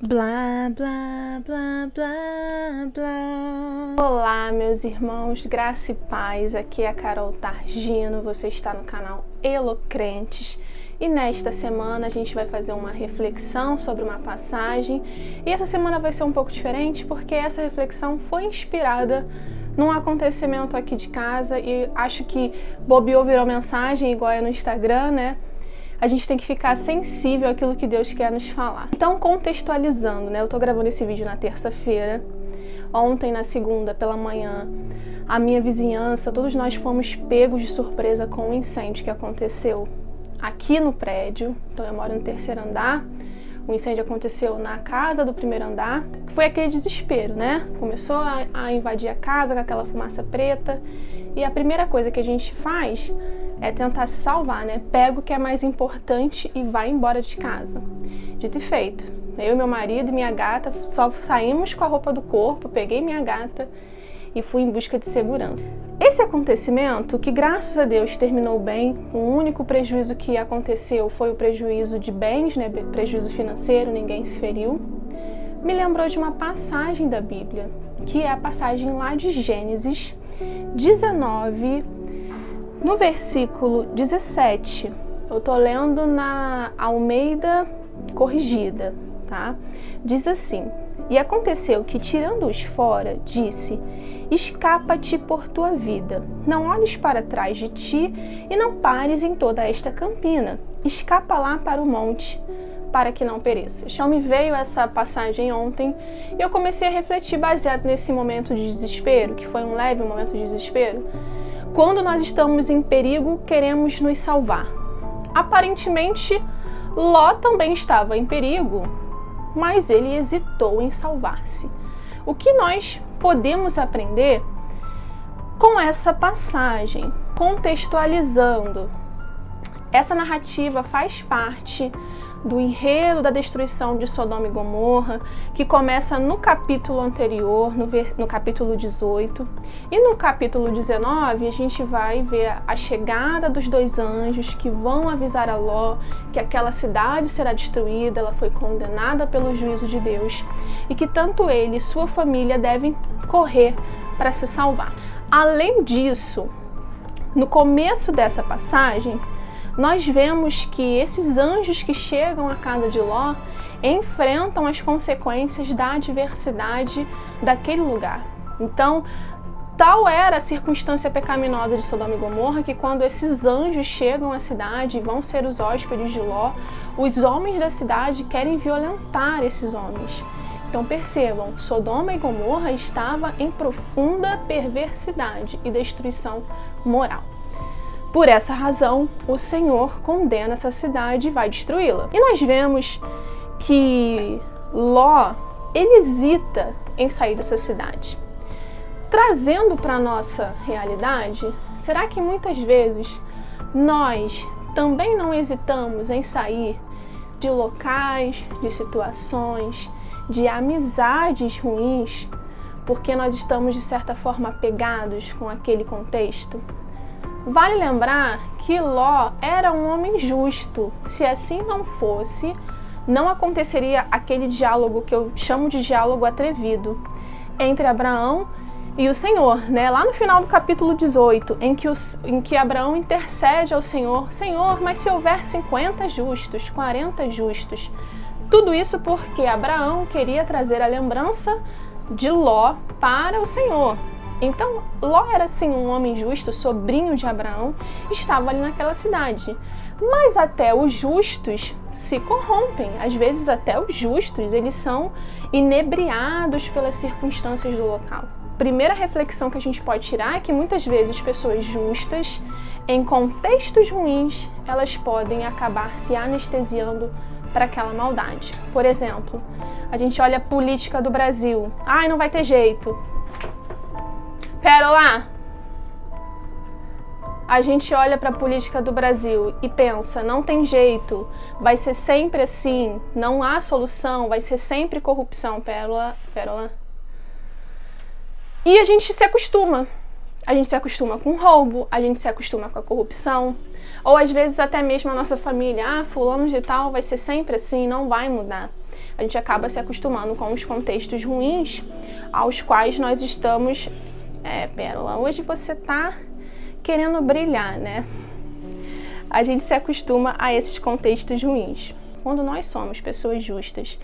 Blá, blá, blá, blá, blá. Olá, meus irmãos, graça e paz. Aqui é a Carol Targino, você está no canal Elocrentes. E nesta semana a gente vai fazer uma reflexão sobre uma passagem. E essa semana vai ser um pouco diferente porque essa reflexão foi inspirada num acontecimento aqui de casa. E acho que bobeou, virou mensagem, igual é no Instagram, né? A gente tem que ficar sensível àquilo que Deus quer nos falar. Então, contextualizando, né? Eu tô gravando esse vídeo na terça-feira. Ontem, na segunda, pela manhã, a minha vizinhança, todos nós fomos pegos de surpresa com um incêndio que aconteceu aqui no prédio. Então, eu moro no terceiro andar. O incêndio aconteceu na casa do primeiro andar. Foi aquele desespero, né? Começou a invadir a casa com aquela fumaça preta. E a primeira coisa que a gente faz é tentar se salvar, né? Pega o que é mais importante e vai embora de casa. Dito e feito. Eu, meu marido e minha gata só saímos com a roupa do corpo, peguei minha gata e fui em busca de segurança. Esse acontecimento, que graças a Deus terminou bem, o único prejuízo que aconteceu foi o prejuízo de bens, né? Prejuízo financeiro, ninguém se feriu. Me lembrou de uma passagem da Bíblia, que é a passagem lá de Gênesis 19, no versículo 17, eu tô lendo na Almeida Corrigida, tá? Diz assim: E aconteceu que, tirando-os fora, disse: Escapa-te por tua vida, não olhes para trás de ti e não pares em toda esta campina. Escapa lá para o monte, para que não pereças. Então me veio essa passagem ontem e eu comecei a refletir baseado nesse momento de desespero, que foi um leve momento de desespero. Quando nós estamos em perigo, queremos nos salvar. Aparentemente, Ló também estava em perigo, mas ele hesitou em salvar-se. O que nós podemos aprender com essa passagem? Contextualizando, essa narrativa faz parte do enredo da destruição de Sodoma e Gomorra, que começa no capítulo anterior, no capítulo 18. E no capítulo 19, a gente vai ver a chegada dos dois anjos que vão avisar a Ló que aquela cidade será destruída, ela foi condenada pelo juízo de Deus, e que tanto ele e sua família devem correr para se salvar. Além disso, no começo dessa passagem, nós vemos que esses anjos que chegam à casa de Ló enfrentam as consequências da adversidade daquele lugar. Então, tal era a circunstância pecaminosa de Sodoma e Gomorra que quando esses anjos chegam à cidade e vão ser os hóspedes de Ló, os homens da cidade querem violentar esses homens. Então percebam, Sodoma e Gomorra estava em profunda perversidade e destruição moral. Por essa razão, o Senhor condena essa cidade e vai destruí-la. E nós vemos que Ló, ele hesita em sair dessa cidade. Trazendo para a nossa realidade, será que muitas vezes nós também não hesitamos em sair de locais, de situações, de amizades ruins, porque nós estamos de certa forma apegados com aquele contexto? Vale lembrar que Ló era um homem justo. Se assim não fosse, não aconteceria aquele diálogo que eu chamo de diálogo atrevido entre Abraão e o Senhor, né? Lá no final do capítulo 18, em que Abraão intercede ao Senhor: Senhor, mas se houver 50 justos, 40 justos. Tudo isso porque Abraão queria trazer a lembrança de Ló para o Senhor. Então, Ló era sim um homem justo, sobrinho de Abraão, estava ali naquela cidade. Mas até os justos se corrompem. Às vezes até os justos, eles são inebriados pelas circunstâncias do local. Primeira reflexão que a gente pode tirar é que muitas vezes pessoas justas, em contextos ruins, elas podem acabar se anestesiando para aquela maldade. Por exemplo, a gente olha a política do Brasil. Ai, não vai ter jeito. Pérola, a gente olha para a política do Brasil e pensa, não tem jeito, vai ser sempre assim, não há solução, vai ser sempre corrupção, Pérola. E a gente se acostuma. A gente se acostuma com o roubo, a gente se acostuma com a corrupção, ou às vezes até mesmo a nossa família, fulano de tal vai ser sempre assim, não vai mudar. a gente acaba se acostumando com os contextos ruins aos quais nós estamos... Pérola, hoje você tá querendo brilhar, né? A gente se acostuma a esses contextos ruins. Quando nós somos pessoas justas,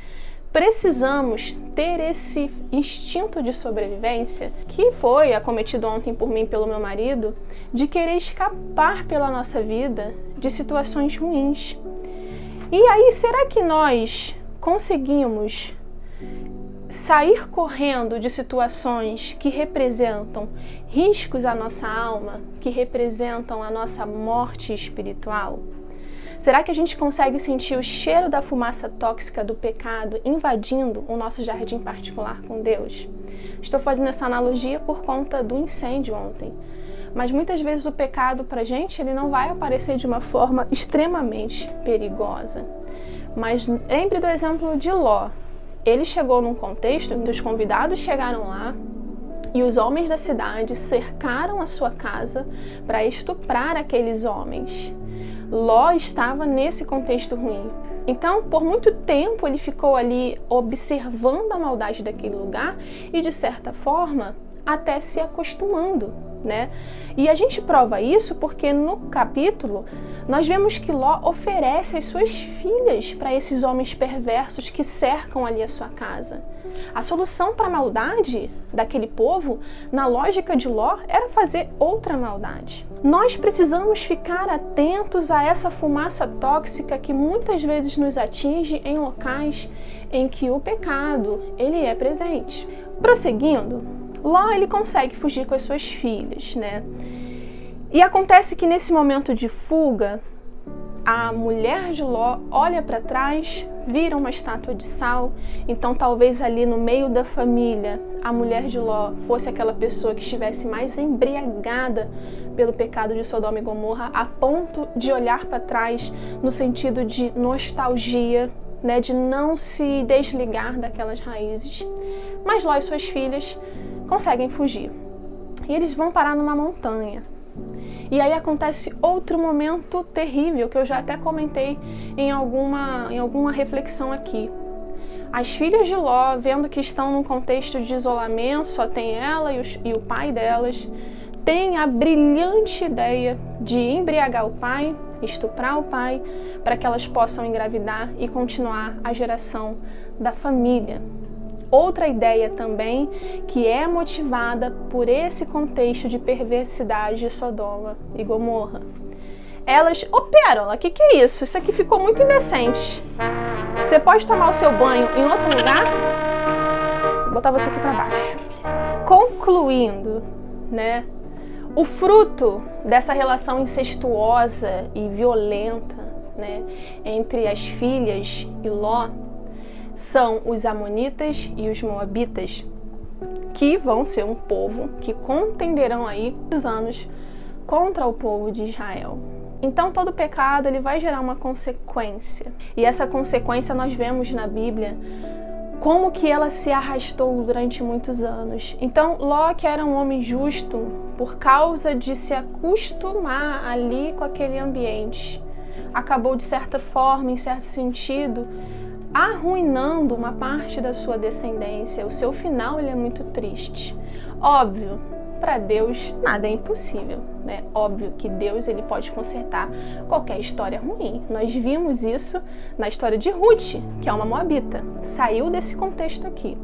precisamos ter esse instinto de sobrevivência, que foi acometido ontem por mim e pelo meu marido, de querer escapar pela nossa vida de situações ruins. E aí, será que nós conseguimos sair correndo de situações que representam riscos à nossa alma, que representam a nossa morte espiritual? Será que a gente consegue sentir o cheiro da fumaça tóxica do pecado invadindo o nosso jardim particular com Deus? Estou fazendo essa analogia por conta do incêndio ontem. Mas muitas vezes o pecado pra gente, ele não vai aparecer de uma forma extremamente perigosa. Mas lembre do exemplo de Ló. Ele chegou num contexto em que os convidados chegaram lá e os homens da cidade cercaram a sua casa para estuprar aqueles homens. Ló estava nesse contexto ruim. Então, por muito tempo, ele ficou ali observando a maldade daquele lugar e, de certa forma, até se acostumando, né? E a gente prova isso porque no capítulo nós vemos que Ló oferece as suas filhas para esses homens perversos que cercam ali a sua casa. A solução para a maldade daquele povo, na lógica de Ló, era fazer outra maldade. Nós precisamos ficar atentos a essa fumaça tóxica que muitas vezes nos atinge em locais em que o pecado ele é presente. Prosseguindo, Ló ele consegue fugir com as suas filhas, né? E acontece que nesse momento de fuga, a mulher de Ló olha para trás, vira uma estátua de sal. Então talvez ali no meio da família, a mulher de Ló fosse aquela pessoa que estivesse mais embriagada pelo pecado de Sodoma e Gomorra, a ponto de olhar para trás no sentido de nostalgia, né, de não se desligar daquelas raízes. Mas Ló e suas filhas conseguem fugir. E eles vão parar numa montanha. E aí acontece outro momento terrível, que eu já até comentei em alguma reflexão aqui. As filhas de Ló, vendo que estão num contexto de isolamento, só tem ela e o pai delas, têm a brilhante ideia de embriagar o pai, estuprar o pai, para que elas possam engravidar e continuar a geração da família. Outra ideia também que é motivada por esse contexto de perversidade de Sodoma e Gomorra. Elas, Pérola, que é isso? Isso aqui ficou muito indecente. Você pode tomar o seu banho em outro lugar? Vou botar você aqui para baixo. Concluindo, né? O fruto dessa relação incestuosa e violenta, né, entre as filhas e Ló são os amonitas e os moabitas, que vão ser um povo que contenderão aí os anos contra o povo de Israel. Então todo pecado ele vai gerar uma consequência. E essa consequência nós vemos na Bíblia como que ela se arrastou durante muitos anos. Então Ló, que era um homem justo, por causa de se acostumar ali com aquele ambiente, acabou de certa forma, em certo sentido, arruinando uma parte da sua descendência. O seu final ele é muito triste. Óbvio, para Deus nada é impossível, né? Óbvio que Deus ele pode consertar qualquer história ruim. Nós vimos isso na história de Ruth, que é uma moabita. Saiu desse contexto aqui.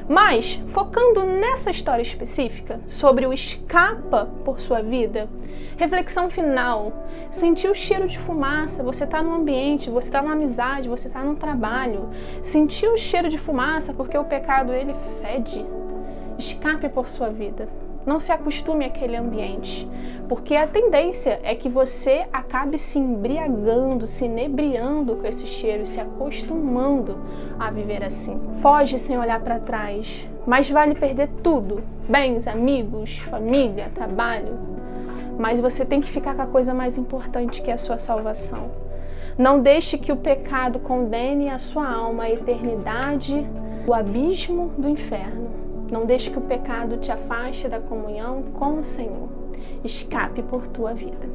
Mas, focando nessa história específica, sobre o escapa por sua vida, reflexão final, sentir o cheiro de fumaça, você está no ambiente, você está numa amizade, você está num trabalho, sentir o cheiro de fumaça porque o pecado ele fede, escape por sua vida. Não se acostume àquele ambiente, porque a tendência é que você acabe se embriagando, se inebriando com esse cheiro, se acostumando a viver assim. Foge sem olhar para trás, mas vale perder tudo, bens, amigos, família, trabalho. Mas você tem que ficar com a coisa mais importante, que é a sua salvação. Não deixe que o pecado condene a sua alma à eternidade, o abismo do inferno. Não deixe que o pecado te afaste da comunhão com o Senhor. Escape por tua vida.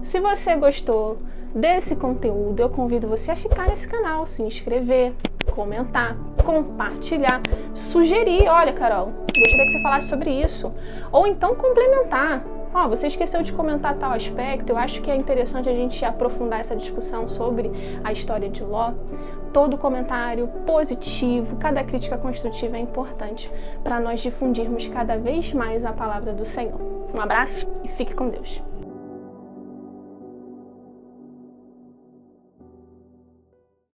Se você gostou desse conteúdo, eu convido você a ficar nesse canal, se inscrever, comentar, compartilhar, sugerir, olha, Carol, gostaria que você falasse sobre isso. Ou então complementar. Ó, você esqueceu de comentar tal aspecto, eu acho que é interessante a gente aprofundar essa discussão sobre a história de Ló. Todo comentário positivo, cada crítica construtiva é importante para nós difundirmos cada vez mais a palavra do Senhor. Um abraço e fique com Deus.